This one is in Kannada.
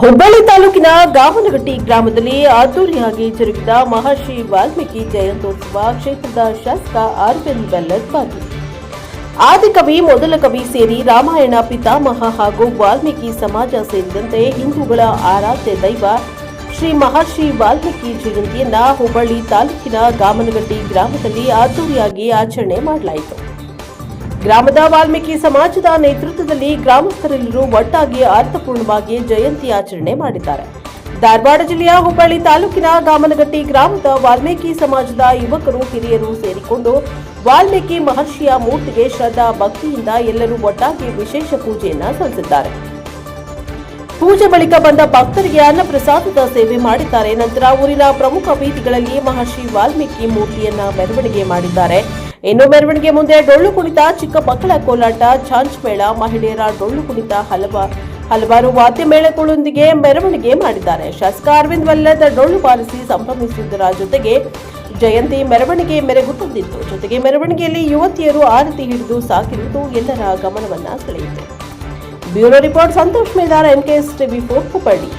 ಹುಬ್ಬಳ್ಳಿ ತಾಲೂಕಿನ ಗಾವನಗಟ್ಟಿ ಗ್ರಾಮದಲ್ಲಿ ಅದ್ದೂರಿಯಾಗಿ ಜರುಗಿದ ಮಹರ್ಷಿ ವಾಲ್ಮೀಕಿ ಜಯಂತ್ಯೋತ್ಸವ ಕ್ಷೇತ್ರದ ಶಾಸಕ ಅರವಿಂದ್ ಬೆಲ್ಲದ್ ಭಾಗಿ. ಆದಿಕವಿ ಮೊದಲ ಕವಿ ಸೇರಿ ರಾಮಾಯಣ ಪಿತಾಮಹ ಹಾಗೂ ವಾಲ್ಮೀಕಿ ಸಮಾಜ ಸೇರಿದಂತೆ ಹಿಂದೂಗಳ ಆರಾಧ್ಯ ದೈವ ಶ್ರೀ ಮಹರ್ಷಿ ವಾಲ್ಮೀಕಿ ಜಯಂತಿಯನ್ನ ಹುಬ್ಬಳ್ಳಿ ತಾಲೂಕಿನ ಗಾವನಗಟ್ಟಿ ಗ್ರಾಮದಲ್ಲಿ ಅದ್ದೂರಿಯಾಗಿ ಆಚರಣೆ ಮಾಡಲಾಯಿತು. ಗ್ರಾಮದ ವಾಲ್ಮೀಕಿ ಸಮಾಜದ ನೇತೃತ್ವದಲ್ಲಿ ಗ್ರಾಮಸ್ಥರೆಲ್ಲರೂ ಒಟ್ಟಾಗಿ ಅರ್ಥಪೂರ್ಣವಾಗಿ ಜಯಂತಿ ಆಚರಣೆ ಮಾಡಿದ್ದಾರೆ. ಧಾರವಾಡ ಜಿಲ್ಲೆಯ ಹುಬ್ಬಳ್ಳಿ ತಾಲೂಕಿನ ಗಾಮನಗಟ್ಟಿ ಗ್ರಾಮದ ವಾಲ್ಮೀಕಿ ಸಮಾಜದ ಯುವಕರು ಹಿರಿಯರು ಸೇರಿಕೊಂಡು ವಾಲ್ಮೀಕಿ ಮಹರ್ಷಿಯ ಮೂರ್ತಿಗೆ ಶ್ರದ್ಧಾ ಭಕ್ತಿಯಿಂದ ಎಲ್ಲರೂ ಒಟ್ಟಾಗಿ ವಿಶೇಷ ಪೂಜೆಯನ್ನ ಸಲ್ಲಿಸಿದ್ದಾರೆ. ಪೂಜೆ ಬಳಿಕ ಬಂದ ಭಕ್ತರಿಗೆ ಅನ್ನ ಪ್ರಸಾದದ ಸೇವೆ ಮಾಡಿದ್ದಾರೆ. ನಂತರ ಊರಿನ ಪ್ರಮುಖ ಬೀದಿಗಳಲ್ಲಿ ಮಹರ್ಷಿ ವಾಲ್ಮೀಕಿ ಮೂರ್ತಿಯನ್ನ ಮೆರವಣಿಗೆ ಮಾಡಿದ್ದಾರೆ. ಇನ್ನು ಮೆರವಣಿಗೆ ಮುಂದೆ ಡೊಳ್ಳು ಕುಣಿತ, ಚಿಕ್ಕ ಮಕ್ಕಳ ಕೋಲಾಟ, ಛಾಂಚ್ ಮೇಳ, ಮಹಿಳೆಯರ ಡೊಳ್ಳು ಕುಣಿತ, ಹಲವಾರು ವಾದ್ಯ ಮೇಳಗಳೊಂದಿಗೆ ಮೆರವಣಿಗೆ ಮಾಡಿದ್ದಾರೆ. ಶಾಸಕ ಅರವಿಂದ್ ಬೆಲ್ಲದ್ ಡೊಳ್ಳು ಬಾರಿಸಿ ಸಂಭ್ರಮಿಸುವುದರ ಜೊತೆಗೆ ಜಯಂತಿ ಮೆರವಣಿಗೆ ಮೆರುಗು ತಂದಿತ್ತು. ಜೊತೆಗೆ ಮೆರವಣಿಗೆಯಲ್ಲಿ ಯುವತಿಯರು ಆರತಿ ಹಿಡಿದು ಸಾಕಿರುವುದು ಎಲ್ಲರ ಗಮನವನ್ನ ಸೆಳೆಯಿತು. Bureau report Santosh Medar, NKS TV4 Hubballi.